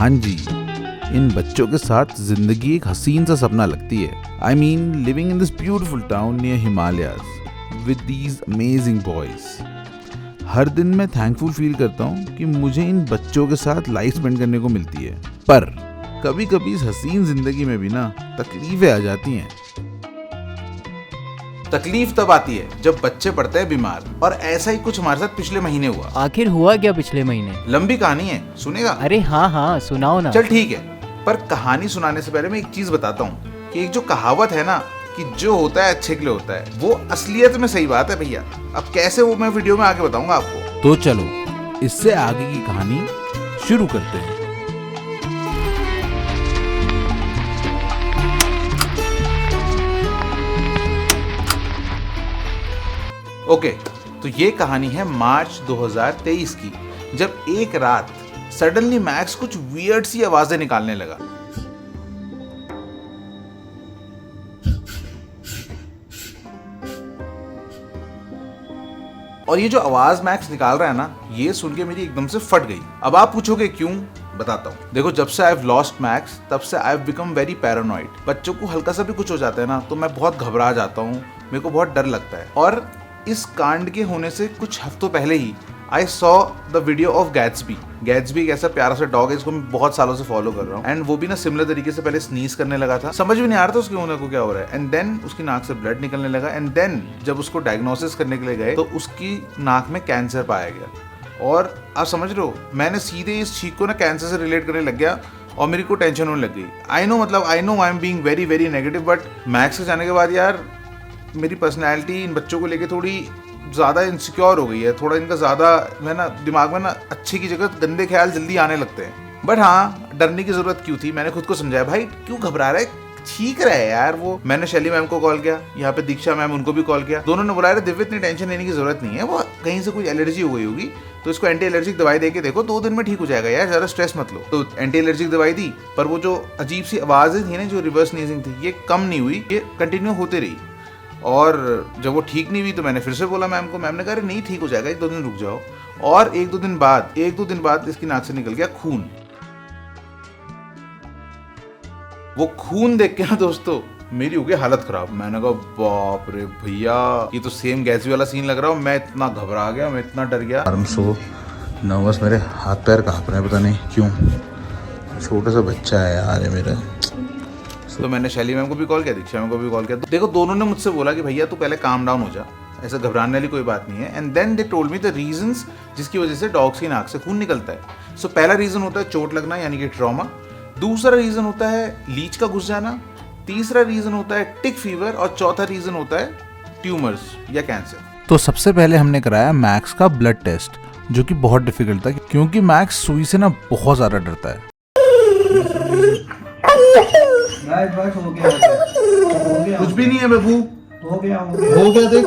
हाँ जी, इन बच्चों के साथ जिंदगी एक हसीन सा सपना लगती है। I mean living in this beautiful town near Himalayas with these amazing boys. हर दिन मैं थैंकफुल फील करता हूँ कि मुझे इन बच्चों के साथ लाइफ स्पेंड करने को मिलती है। पर कभी कभी इस हसीन जिंदगी में भी ना तकलीफें आ जाती हैं। तकलीफ तब आती है जब बच्चे पड़ते हैं बीमार, और ऐसा ही कुछ हमारे साथ पिछले महीने हुआ। आखिर हुआ क्या पिछले महीने? लंबी कहानी है, सुनेगा? अरे हाँ सुनाओ ना। चल ठीक है, पर कहानी सुनाने से पहले मैं एक चीज बताता हूँ कि एक जो कहावत है ना कि जो होता है अच्छे के लिए होता है, वो असलियत में सही बात है भैया। अब कैसे, वो मैं वीडियो में आगे बताऊंगा आपको। तो चलो इससे आगे की कहानी शुरू करते हैं। ओके, तो ये कहानी है मार्च 2023 की, जब एक रात सडनली मैक्स कुछ वियर्ड सी आवाजें निकालने लगा। और ये जो आवाज मैक्स निकाल रहा है ना, ये सुन के मेरी एकदम से फट गई। अब आप पूछोगे क्यों, बताता हूँ। देखो, जब से आई हैव लॉस्ट मैक्स, तब से I have become very paranoid. बच्चों को हल्का सा भी कुछ हो जाता है ना, तो मैं बहुत घबरा जाता हूँ, मेरे को बहुत डर लगता है। और इस कांड के होने से कुछ हफ्तों पहले ही I saw the video of Gatsby. Gatsby एक ऐसा प्यारा सा डॉग है, इसको मैं बहुत सालों से फॉलो कर रहा हूँ। एंड वो भी ना सिमिलर तरीके से पहले स्नीज करने लगा था, समझ भी नहीं आ रहा था उसके ओनर को क्या हो रहा है। एंड देन उसकी नाक से ब्लड निकलने लगा। एंड देन जब उसको डायग्नोसिस करने के लिए गए तो उसकी नाक में कैंसर पाया गया। और आप समझ रहे हो, मैंने सीधे इस चीज को ना कैंसर से रिलेट करने लग गया और मेरे को टेंशन होने लग गई। I know I am being very very negative, but max के जाने के बाद यार मेरी पर्सनैलिटी इन बच्चों को लेके थोड़ी ज़्यादा इनसिक्योर हो गई है। थोड़ा इनका ज़्यादा मैं ना दिमाग में ना अच्छे की जगह गंदे ख्याल जल्दी आने लगते हैं। बट हाँ, डरने की ज़रूरत क्यों थी? मैंने खुद को समझाया, भाई क्यों घबरा रहा है, ठीक रहा है यार। वो मैंने शैली मैम को कॉल किया, यहाँ पे दीक्षा मैम, उनको भी कॉल किया। दोनों ने बोला, दिव्य इतनी टेंशन लेने की ज़रूरत नहीं है, वो कहीं से कोई एलर्जी हो गई होगी, तो इसको एंटी एलर्जिक दवाई दे के देखो, 2 दिन में ठीक हो जाएगा यार, ज़्यादा स्ट्रेस मत लो। तो एंटी एलर्जिक दवाई दी, पर वो जो अजीब सी आवाज़ें थी ना, जो रिवर्स स्नीजिंग थी, ये कम नहीं हुई, ये कंटिन्यू होते रही। और जब वो ठीक नहीं हुई तो मैंने फिर से बोला मैम को। मैम ने कहा, अरे नहीं ठीक हो जाएगा, 1-2 दिन रुक जाओ। और 1-2 दिन बाद इसकी नाक से निकल गया खून। वो खून देख के ना दोस्तों मेरी हो गई हालत खराब। मैंने कहा, बाप रे भैया, ये तो सेम गैट्सबी वाला सीन लग रहा है। मैं इतना घबरा गया, मैं इतना डर गया। आई एम सो नर्वस, मेरे हाथ पैर कांप रहे हैं, पता नहीं क्यों। छोटा सा बच्चा है यार ये मेरा। तो मैंने शैली मैम को भी कॉल किया, दीक्षा मैम को भी कॉल किया। तो देखो, दोनों ने मुझसे बोला कि भैया तू पहले काम डाउन हो जा, ऐसा घबराने वाली कोई बात नहीं है। And then they told me the reasons जिसकी वजह से डॉग्स की नाक से खून निकलता है। सो पहला रीजन होता है चोट लगना, यानी कि ट्रॉमा। दूसरा रीजन होता है लीच का घुस जाना। तीसरा रीजन होता है टिक फीवर। और चौथा रीजन होता है ट्यूमर्स या कैंसर। तो सबसे पहले हमने कराया मैक्स का ब्लड टेस्ट, जो कि बहुत डिफिकल्ट था क्योंकि मैक्स सुई से ना बहुत ज्यादा डरता है। बस हो गया। कुछ भी नहीं है बाबू, हो गया देख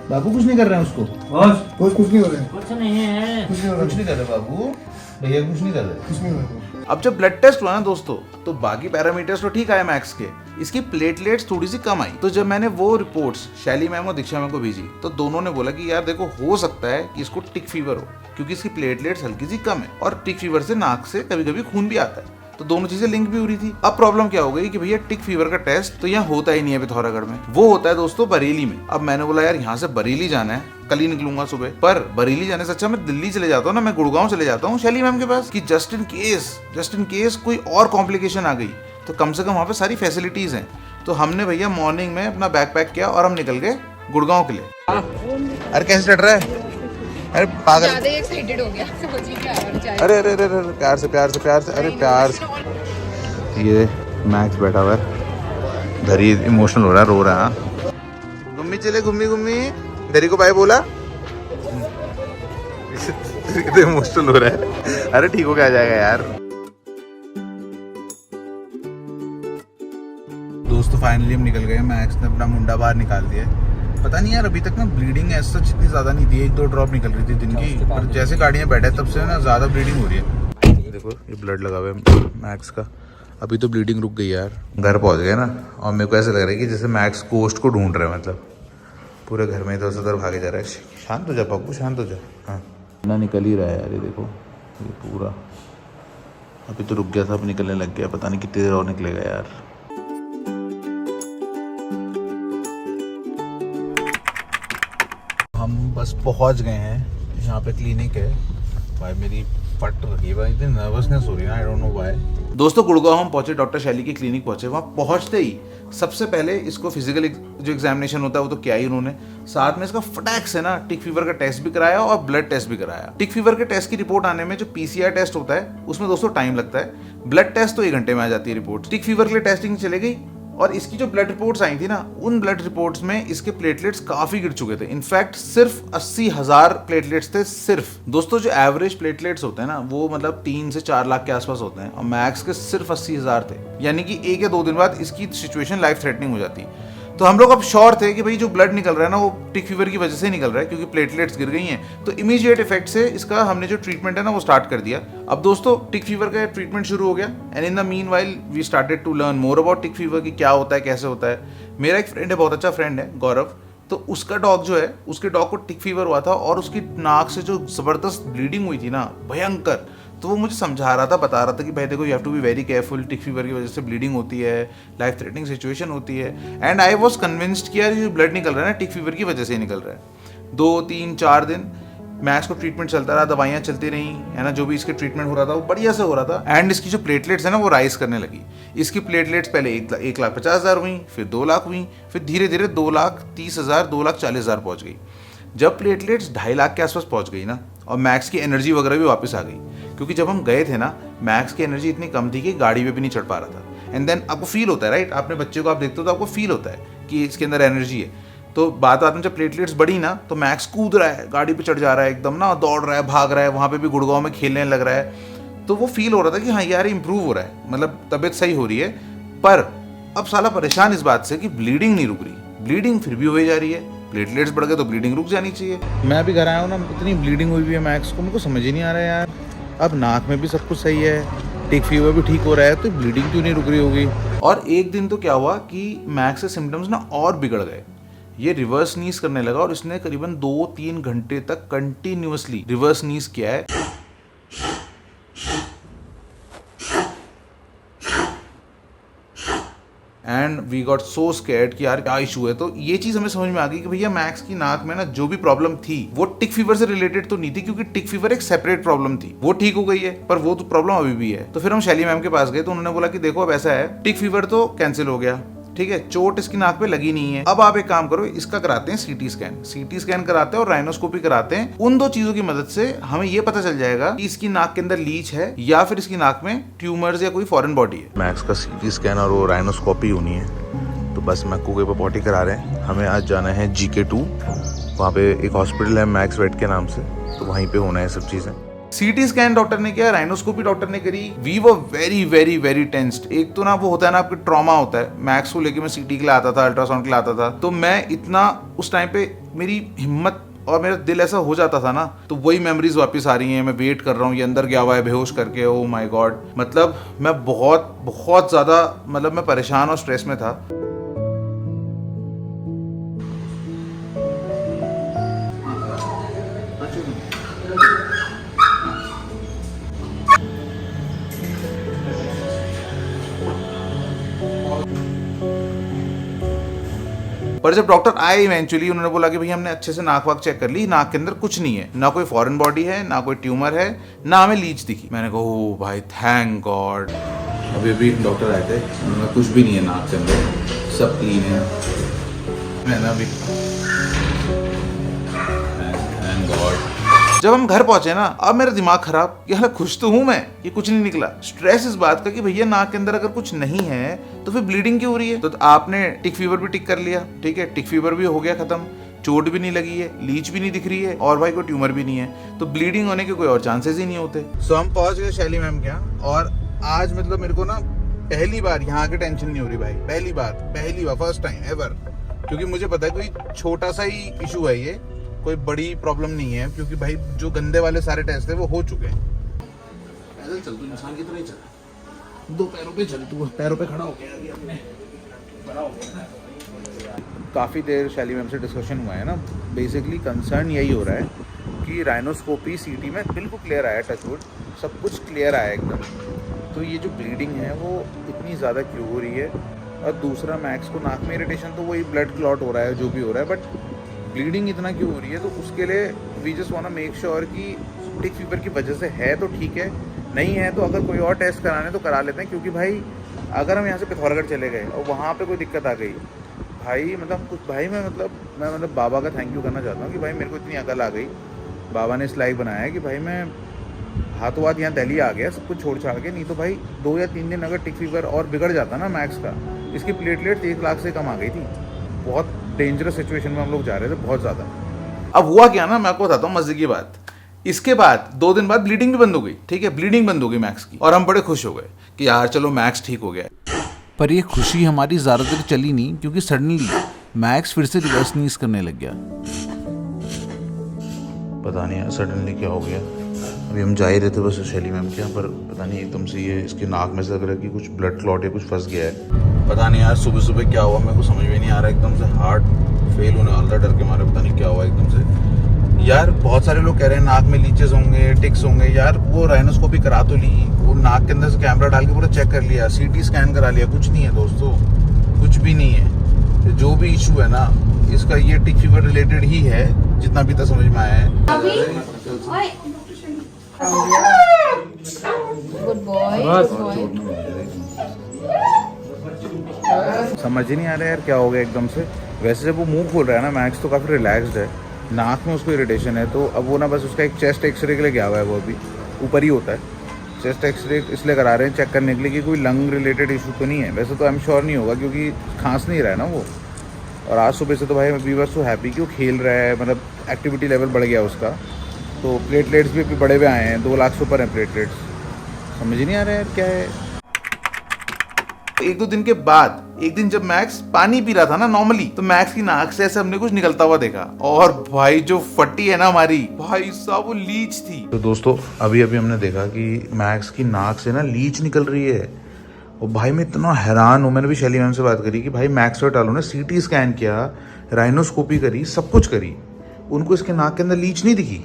बाबू, कुछ नहीं कर रहे हैं उसको। बस कुछ नहीं हो रहा है, कुछ नहीं है, कुछ नहीं कर रहे बाबू, भैया कुछ नहीं कर रहे, कुछ नहीं हो रहा। अब जब ब्लड टेस्ट हुआ ना दोस्तों, तो बाकी पैरामीटर्स तो ठीक आए मैक्स के, इसकी प्लेटलेट्स थोड़ी सी कम आई। तो जब मैंने वो रिपोर्ट्स शैली मैम और दीक्षा मैम को भेजी, तो दोनों ने बोला कि यार देखो, हो सकता है कि इसको टिक फीवर हो, क्योंकि इसकी प्लेटलेट्स हल्की सी कम है, और टिक फीवर से नाक से कभी कभी खून भी आता है। तो दोनों चीजें लिंक भी हो रही थी। अब प्रॉब्लम क्या हो गई कि भैया टिक फीवर का टेस्ट तो यहाँ होता ही नहीं है पिथौरागढ़ में, वो होता है दोस्तों बरेली में। अब मैंने बोला यार यहाँ से बरेली जाना है, कल ही निकलूंगा सुबह, पर बरेली जाने से अच्छा मैं दिल्ली चले जाता हूँ ना, मैं गुड़गांव चले जाता हूँ शैली मैम के पास, कि जस्ट इन केस कोई और कॉम्प्लिकेशन आ गई तो कम से कम वहाँ पे सारी फैसिलिटीज हैं। तो हमने भैया मॉर्निंग में अपना बैग पैक किया और हम निकल गए गुड़गांव के लिए। अरे कैसे डर रहा है, अरे पागल, ज़्यादा एक्साइटेड हो गया, समझ ही नहीं आ रहा। अरे प्यार से, अरे प्यार से। ये मैक्स बैठा हुआ है, धरी इमोशनल हो रहा है, रो रहा है। गुम्मी चले, गुम्मी धरी को बाय बोला। तो इमोशनल हो रहा है। अरे ठीक हो, क्या जाएगा यार। दोस्तों फाइनली हम निकल गए। मैक्स ने अपना मुंडा बाहर निकाल दिया। पता नहीं यार, अभी तक ना ब्लीडिंग ऐसा इतनी ज्यादा नहीं थी, 1-2 ड्रॉप निकल रही थी दिन की, पर जैसे गाड़ियाँ बैठे तब से ना ज्यादा ब्लीडिंग हो रही है। देखो ये ब्लड लगा हुआ है मैक्स का। अभी तो ब्लीडिंग रुक गई यार। घर पहुंच गए ना, और मेरे को ऐसा लग रहा है कि जैसे मैक्स गोस्ट को ढूंढ रहे हैं, मतलब पूरे घर में इधर उधर भागे जा रहा है। शांत हो जा पप्पू, शांत हो जा। हाँ ना, निकल ही रहा है यार, ये देखो ये पूरा अभी तो रुक गया था, अब निकलने लग गया, पता नहीं कितनी देर और निकलेगा यार। हम बस पहुंच गए हैं, यहाँ पे क्लिनिक है। भाई मेरी फट रही है, भाई इतनी नर्वसनेस हो रही है, आई डोंट नो व्हाई। दोस्तों गुड़गांव हम पहुंचे, डॉक्टर शैली की क्लिनिक पहुंचे। वहाँ पहुंचते ही सबसे पहले इसको फिजिकल जो एग्जामिनेशन होता है वो तो क्या ही उन्होंने, साथ में इसका फटाक से ना टिक फीवर का टेस्ट भी कराया और ब्लड टेस्ट भी कराया। टिक फीवर के टेस्ट की रिपोर्ट आने में जो पीसीआर टेस्ट होता है उसमें दोस्तों टाइम लगता है, ब्लड टेस्ट तो 1 घंटे में आ जाती है रिपोर्ट। टिक फीवर के लिए टेस्टिंग चले गई और इसकी जो ब्लड रिपोर्ट्स आई थी ना, उन ब्लड रिपोर्ट्स में इसके प्लेटलेट्स काफी गिर चुके थे। इनफैक्ट सिर्फ 80,000 प्लेटलेट्स थे सिर्फ। दोस्तों जो एवरेज प्लेटलेट्स होते हैं ना वो मतलब 3 से 4 लाख के आसपास होते हैं और मैक्स के सिर्फ 80,000 थे, यानी कि 1 या 2 दिन बाद इसकी सिचुएशन लाइफ थ्रेटनिंग हो जाती। तो हम लोग अब श्योर थे कि भाई जो ब्लड निकल रहा है ना वो टिक फीवर की वजह से निकल रहा है, क्योंकि प्लेटलेट्स गिर गई हैं। तो इमीडिएट इफेक्ट से इसका हमने जो ट्रीटमेंट है ना वो स्टार्ट कर दिया। अब दोस्तों टिक फीवर का ट्रीटमेंट शुरू हो गया and in the meanwhile we started to learn more about tick fever, की क्या होता है, कैसे होता है। मेरा एक फ्रेंड है, बहुत अच्छा फ्रेंड है, गौरव, तो उसका डॉग जो है, उसके डॉग को टिक फीवर हुआ था और उसकी नाक से जो जबरदस्त ब्लीडिंग हुई थी ना, भयंकर। तो वो मुझे समझा रहा था, बता रहा था कि भाई देखो you have to be very careful, tick fever की वजह से ब्लीडिंग होती है, लाइफ थ्रेटनिंग सिचुएशन होती है। एंड आई वाज कन्विंस्ड कि यार ये जो ब्लड निकल रहा है ना टिक फीवर की वजह से ही निकल रहा है। 2, 3, 4 दिन मैक्स को ट्रीटमेंट चलता रहा, दवाइयाँ चलती रही है ना, जो भी इसके ट्रीटमेंट हो रहा था वो बढ़िया से हो रहा था। एंड इसकी जो प्लेटलेट्स है ना वो राइज करने लगी। इसकी प्लेटलेट्स पहले 1,50,000 हुई, फिर 2 लाख हुई, फिर धीरे धीरे 2,30,000, 2,40,000 पहुँच गई। जब प्लेटलेट्स 2.5 लाख के आसपास पहुँच गई ना, और मैक्स की एनर्जी वगैरह भी वापस आ गई, क्योंकि जब हम गए थे ना मैक्स की एनर्जी इतनी कम थी कि गाड़ी पे भी नहीं चढ़ पा रहा था। एंड देन आपको फील होता है, राइट, आपने बच्चे को आप देखते हो तो आपको फील होता है कि इसके अंदर एनर्जी है। तो बात में जब प्लेटलेट्स बढ़ी ना तो मैक्स कूद रहा है, गाड़ी पे चढ़ जा रहा है, एकदम ना दौड़ रहा है, भाग रहा है, वहाँ पे भी गुड़गांव में खेलने लग रहा है। तो वो फील हो रहा था कि हाँ यार इंप्रूव हो रहा है, मतलब तबीयत सही हो रही है। पर अब साला परेशान इस बात से कि ब्लीडिंग नहीं रुक रही, ब्लीडिंग फिर भी हो जा रही है। प्लेटलेट्स बढ़ गए तो ब्लीडिंग रुक जानी चाहिए। मैं अभी घर आया हूँ ना, इतनी ब्लीडिंग हुई हुई है मैक्स को, मुझको समझ ही नहीं आ रहा है यार। अब नाक में भी सब कुछ सही है, टिक फीवर भी ठीक हो रहा है, तो ब्लीडिंग क्यों नहीं रुक रही होगी। और एक दिन तो क्या हुआ कि मैक्स के सिम्टम्स ना और बिगड़ गए। ये रिवर्स नीज करने लगा और इसने करीबन 2-3 घंटे तक कंटिन्यूअसली रिवर्स नीज किया है। And we got so scared कि यार क्या इशू है। तो ये चीज हमें समझ में आ गई कि भैया मैक्स की नाक में ना जो भी प्रॉब्लम थी वो टिक फीवर से रिलेटेड तो नहीं थी, क्योंकि टिक फीवर एक सेपरेट प्रॉब्लम थी, वो ठीक हो गई है, पर वो तो प्रॉब्लम अभी भी है। तो फिर हम शैली मैम के पास गए तो उन्होंने बोला कि देखो अब ऐसा है, टिक फीवर तो कैंसिल हो गया, ठीक है, चोट इसकी नाक पे लगी नहीं है। अब आप एक काम करो, इसका कराते हैं सीटी स्कैन कराते हैं और राइनोस्कोपी कराते हैं। उन 2 चीजों की मदद से हमें ये पता चल जाएगा कि इसकी नाक के अंदर लीच है या फिर इसकी नाक में ट्यूमर्स या कोई फॉरेन बॉडी है। मैक्स का सीटी स्कैन और वो राइनोस्कोपी होनी है, तो बस मैक्को के पॉटी करा रहे हैं। हमें आज जाना है GK2, वहाँ पे एक हॉस्पिटल है मैक्स वेट के नाम से, तो वहीं पे होना है सब चीजें। सीटी स्कैन डॉक्टर ने किया, राइनोस्कोपी डॉक्टर ने करी। We were very very very tensed. एक तो ना वो होता है ना आपके ट्रॉमा होता है, मैक्स को लेके मैं सीटी के लिए आता था, अल्ट्रासाउंड के लिए आता था, तो मैं इतना उस टाइम पे मेरी हिम्मत और मेरा दिल ऐसा हो जाता था ना, तो वही मेमोरीज वापस आ रही हैं। मैं वेट कर रहा हूँ, ये अंदर गया हुआ है बेहोश करके, ओ माय गॉड। मतलब मैं बहुत बहुत ज्यादा, मतलब मैं परेशान और स्ट्रेस में था। पर जब डॉक्टर आए इवेंचुअली, उन्होंने बोला कि भाई हमने अच्छे से नाक वाक चेक कर ली, नाक के अंदर कुछ नहीं है, ना कोई फॉरेन बॉडी है, ना कोई ट्यूमर है, ना हमें लीच दिखी। मैंने कहा ओ भाई थैंक गॉड। अभी भी डॉक्टर आए थे, उन्होंने कुछ भी नहीं है नाक के अंदर, सब क्लीन है। मैंने अभी थैंक गॉड। जब हम घर पहुंचे ना, अब मेरा दिमाग खराब, यार खुश तो हूं मैं कि कुछ नहीं निकला, स्ट्रेस इस बात का कि भैया नाक के अंदर अगर कुछ नहीं है तो फिर ब्लीडिंग क्यों हो रही है। तो आपने टिक फीवर भी टिक कर लिया, ठीक है, टिक फीवर भी हो गया खत्म, चोट भी नहीं लगी है, लीच भी नहीं दिख रही है, और भाई कोई ट्यूमर भी नहीं है, तो ब्लीडिंग होने के कोई और चांसेस ही नहीं होते। सो हम पहुंच गए शैली मैम के यहाँ, और आज मतलब मेरे को ना पहली बार यहाँ की टेंशन नहीं हो रही भाई, पहली बार फर्स्ट टाइम एवर, क्योंकि मुझे पता है कोई छोटा सा ही इशू है, ये कोई बड़ी प्रॉब्लम नहीं है, क्योंकि भाई जो गंदे वाले सारे टेस्ट थे वो हो चुके हैं। पैदल चल तू, इंसान की तरह ही चल, 2 पैरों पे चल तू, पैरों पे खड़ा हो गया अपने, बड़ा हो गया। काफ़ी देर शैली मैम से डिस्कशन हुआ है ना, बेसिकली कंसर्न यही हो रहा है कि राइनोस्कोपी सीटी में बिल्कुल क्लियर आया, टचवुड, सब कुछ क्लियर आया एकदम। तो ये जो ब्लीडिंग है वो इतनी ज़्यादा क्यों हो रही है, और दूसरा मैक्स को नाक में इरिटेशन, तो वही ब्लड क्लॉट हो रहा है जो भी हो रहा है, बट ब्लीडिंग इतना क्यों हो रही है, तो उसके लिए we just want to make sure कि टिक फीवर की वजह से है तो ठीक है, नहीं है तो अगर कोई और टेस्ट कराने तो करा लेते हैं। क्योंकि भाई अगर हम यहाँ से पिथौरागढ़ चले गए और वहाँ पे कोई दिक्कत आ गई, भाई मतलब कुछ, भाई मैं मतलब बाबा का थैंक यू करना चाहता हूँ कि भाई मेरे को इतनी अकल आ गई। बाबा ने इस लाइक बनाया है कि भाई मैं हाथों हाथ यहाँ दिल्ली आ गया सब कुछ छोड़ छाड़ के, नहीं तो भाई 2 या 3 दिन अगर टिक फीवर और बिगड़ जाता ना मैक्स का, इसकी प्लेटलेट 1 लाख से कम आ गई थी। बहुत डेंजरस सिचुएशन में हम लोग जा रहे थे, बहुत ज़्यादा। अब हुआ क्या ना, मैं आपको बताता हूँ मजे की बात। इसके बाद 2 दिन बाद ब्लीडिंग भी बंद हो गई, ठीक है, ब्लीडिंग बंद हो गई मैक्स की, और हम बड़े खुश हो गए कि यार चलो मैक्स ठीक हो गया। पर ये खुशी हमारी ज़्यादा देर चली नहीं, क्योंकि सडनली मैक्स फिर से रिवर्स नीज करने लग गया। पता नहीं यार सडनली क्या हो गया। अभी हम जा ही रहे थे बस शैली मैम के यहाँ, पर पता नहीं एकदम से ये इसके नाक में से लग रहा है कि कुछ ब्लड क्लॉट या कुछ फंस गया है। पता नहीं यार सुबह सुबह क्या हुआ, मेरे को समझ में नहीं आ रहा, एकदम से हार्ट फेल होने वाला था, डर के मारे। पता नहीं क्या हुआ एकदम से यार। बहुत सारे लोग कह रहे हैं नाक में लीचेस होंगे, टिक्स होंगे। यार वो राइनोस्कोपी करा तो ली, वो नाक के अंदर से कैमरा डाल के पूरा चेक कर लिया, सीटी स्कैन करा लिया, कुछ नहीं है दोस्तों, कुछ भी नहीं है। जो भी इशू है ना, इसका ये टिक फीवर रिलेटेड ही है, जितना भी तक समझ में आया है। Good boy. समझ ही नहीं आ रहा यार क्या हो गया एकदम से। वैसे जब वो मुंह खोल रहा है ना मैक्स, तो काफ़ी रिलैक्स्ड है। नाक में उसको इरिटेशन है, तो अब वो ना बस उसका एक चेस्ट एक्सरे के लिए गया हुआ है, वो अभी ऊपर ही होता है। चेस्ट एक्सरे इसलिए करा रहे हैं, चेक करने के लिए कि कोई लंग रिलेटेड इशू तो नहीं है। वैसे तो आई एम श्योर नहीं होगा, क्योंकि खांस नहीं रहा है ना वो। और आज सुबह से तो भाई वी वर सो हैप्पी कि वो खेल रहा है, मतलब एक्टिविटी लेवल बढ़ गया उसका। तो प्लेटलेट्स भी बड़े हुए आए हैं, 2 लाख से ऊपर हैं प्लेटलेट्स। समझ ही नहीं आ रहा यार क्या है। 1-2 दिन के बाद एक दिन जब मैक्स पानी पी रहा था ना नॉर्मली, तो मैक्स की नाक से ऐसे हमने कुछ निकलता हुआ देखा, और भाई जो फटी है ना हमारी, भाई साहब वो लीच थी। तो दोस्तों अभी हमने देखा कि मैक्स की नाक से ना लीच निकल रही है। और भाई मैं इतना हैरान हूँ। मैंने भी शैली मैम से बात करी कि भाई मैक्स और टालो ने सीटी स्कैन किया, राइनोस्कोपी करी, सब कुछ करी, उनको इसके नाक के अंदर लीच नहीं दिखी।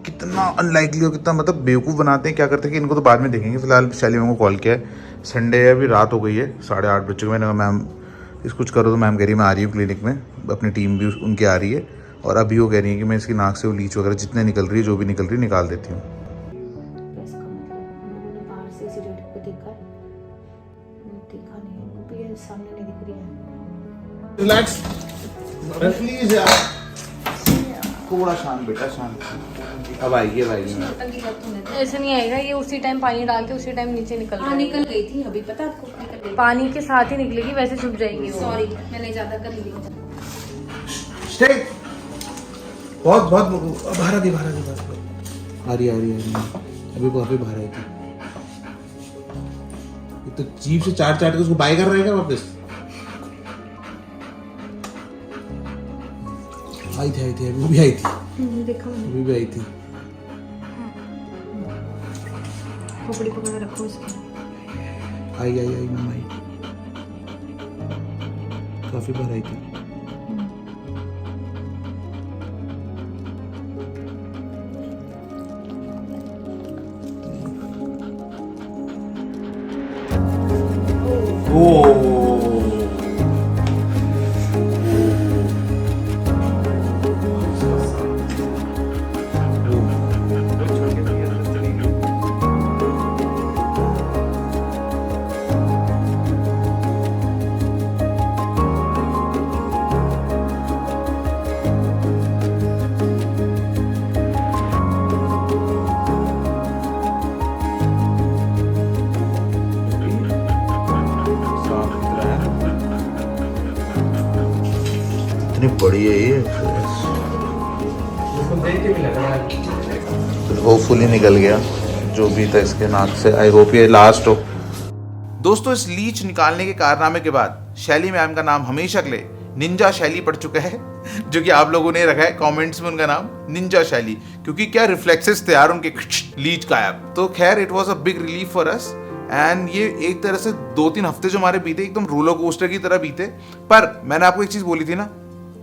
कितना अनलाइकली हो, कितना मतलब बेवकूफ़ बनाते हैं, क्या करते हैं कि इनको तो बाद में देखेंगे। फिलहाल शैली मैम को कॉल किया है, संडे है, अभी रात हो गई है, 8:30 बज चुके। मैंने कहा मैम इस कुछ करो, तो मैम कह रही मैं आ रही हूँ क्लिनिक में, अपनी टीम भी उनकी आ रही है, और अभी वो कह रही है कि मैं इसकी नाक से वो लीच वगैरह जितने निकल रही है, जो भी निकल रही है, निकाल देती हूँ। रिलैक्स प्लीज यार, थोड़ा शांत बेटा, शांत। अब आइए ऐसे नहीं आएगा, ये उसी टाइम पानी डाल के उसी टाइम नीचे निकल हाँ निकल गई थी अभी, पता आपको निकल गई। पानी के साथ ही निकलेगी, वैसे छुप जाएगी वो। सॉरी मैंने ज्यादा कर ली। स्टे बहुत बहुत बाहर आ गई आ रही अभी काफी बाहर आई थी। ये तो जीभ से चाट के उसको बाय कर रहे हैं क्या वापस? आई थी अभी भी आई थी, देखा मैंने, अभी भी आई थी। खोपड़ी पकड़ के रखो इसकी। आई मम्मा आई, काफी बार आई थी। इतनी बड़ी है ये, होपफुली निकल गया जो भी था इसके नाक से। आई होप ये लास्ट हो। दोस्तों इस लीच निकालने के कारनामे के बाद शैली मैम का नाम हमेशा के लिए निंजा शैली पड़ चुका है, जो कि आप लोगों ने रखा है कमेंट्स में उनका नाम निंजा शैली, क्योंकि क्या रिफ्लेक्सेस थे यार उनके, लीच गायब। तो खैर it was a big relief for us, and ये एक तरह से 2-3 हफ्ते जो हमारे बीते एकदम रोलर कोस्टर की तरह बीते। पर मैंने आपको एक चीज बोली थी ना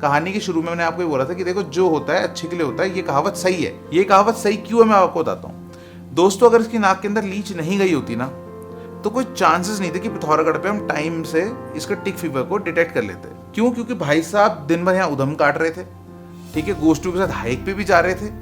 कहानी के शुरू में, मैंने आपको ये बोला था कि देखो जो होता है अच्छे के लिए होता है। ये कहावत सही है। ये कहावत सही क्यों है मैं आपको बताता हूँ। दोस्तों अगर इसकी नाक के अंदर लीच नहीं गई होती ना तो कोई चांसेस नहीं थे कि पिथौरागढ़ पे हम टाइम से इसका टिक फीवर को डिटेक्ट कर लेते। क्यों? क्योंकि भाई साहब दिन भर यहाँ उधम काट रहे थे, ठीक है, गोस्टू के साथ हाइक पे भी जा रहे थे।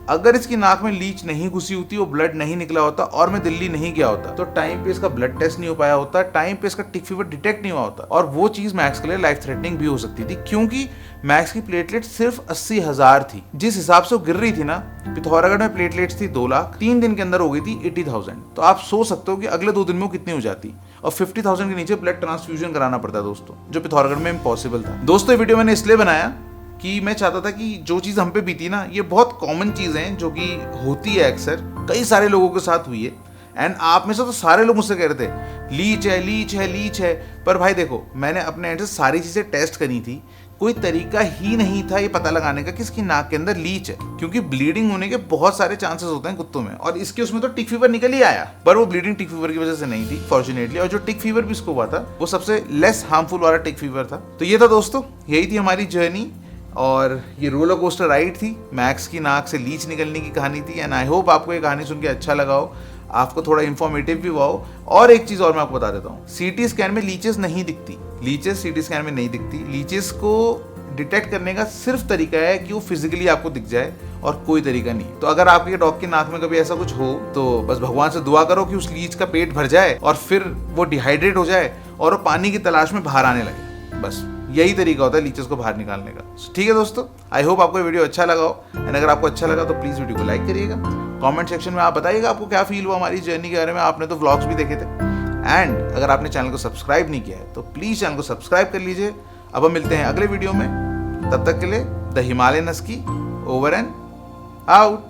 अगर इसकी नाक में लीच नहीं घुसी होती, वो ब्लड नहीं निकला होता और मैं दिल्ली नहीं गया होता तो टाइम पे इसका ब्लड टेस्ट नहीं हो पाया होता, टाइम पे इसका टिक फीवर डिटेक्ट नहीं हुआ होता और वो चीज मैक्स के लिए लाइफ थ्रेटनिंग भी हो सकती थी, क्योंकि मैक्स की प्लेटलेट सिर्फ 80,000 थी। जिस हिसाब से वो गिर रही थी ना, पिथौरागढ़ में प्लेटलेट्स थी 2 लाख, 3 दिन के अंदर हो गई थी 80,000। तो आप सोच सकते हो कि अगले 2 दिन में वो कितनी हो जाती और 50,000 के नीचे ब्लड ट्रांसफ्यूजन कराना पड़ता दोस्तों, जो पिथौरागढ़ में इम्पॉसिबल था। दोस्तों ये वीडियो मैंने इसलिए बनाया कि मैं चाहता था कि जो चीज़ हम पे बीती ना, ये बहुत कॉमन चीज़ है जो कि होती है अक्सर, कई सारे लोगों के साथ हुई है। एंड आप में से तो सारे लोग मुझसे कह रहे थे लीच है लीच है लीच है, पर भाई देखो मैंने अपने एंड से सारी चीज़ें टेस्ट करी थी, कोई तरीका ही नहीं था ये पता लगाने का कि इसकी नाक के अंदर लीच है, क्योंकि ब्लीडिंग होने के बहुत सारे चांसेस होते हैं कुत्तों में और इसके उसमें तो टिक फीवर निकल ही आया, पर वो ब्लीडिंग टिक फीवर की वजह से नहीं थी फॉर्चुनेटली, और जो टिक फीवर भी इसको हुआ था वो सबसे लेस हार्मफुल वाला टिक फीवर था। तो ये था दोस्तों, यही थी हमारी जर्नी और ये रोलर कोस्टर राइड थी, मैक्स की नाक से लीच निकलने की कहानी थी। एंड आई होप आपको ये कहानी सुन के अच्छा लगा हो, आपको थोड़ा इन्फॉर्मेटिव भी हुआ हो। और एक चीज़ और मैं आपको बता देता हूँ, सीटी स्कैन में लीचेस नहीं दिखती, लीचेस सीटी स्कैन में नहीं दिखती। लीचेस को डिटेक्ट करने का सिर्फ तरीका है कि वो फिजिकली आपको दिख जाए और कोई तरीका नहीं। तो अगर आपके डॉग की नाक में कभी ऐसा कुछ हो तो बस भगवान से दुआ करो कि उस लीच का पेट भर जाए और फिर वो डिहाइड्रेट हो जाए और वो पानी की तलाश में बाहर आने लगे। बस यही तरीका होता है लीचेस को बाहर निकालने का। ठीक है दोस्तों, आई होप आपको वीडियो अच्छा लगा हो। एंड अगर आपको अच्छा लगा तो प्लीज़ वीडियो को लाइक करिएगा, कमेंट सेक्शन में आप बताइएगा आपको क्या फील हुआ हमारी जर्नी के बारे में। आपने तो व्लॉग्स भी देखे थे। एंड अगर आपने चैनल को सब्सक्राइब नहीं किया है तो प्लीज़ चैनल को सब्सक्राइब कर लीजिए। अब हम मिलते हैं अगले वीडियो में, तब तक के लिए the Himalayan husky over and out.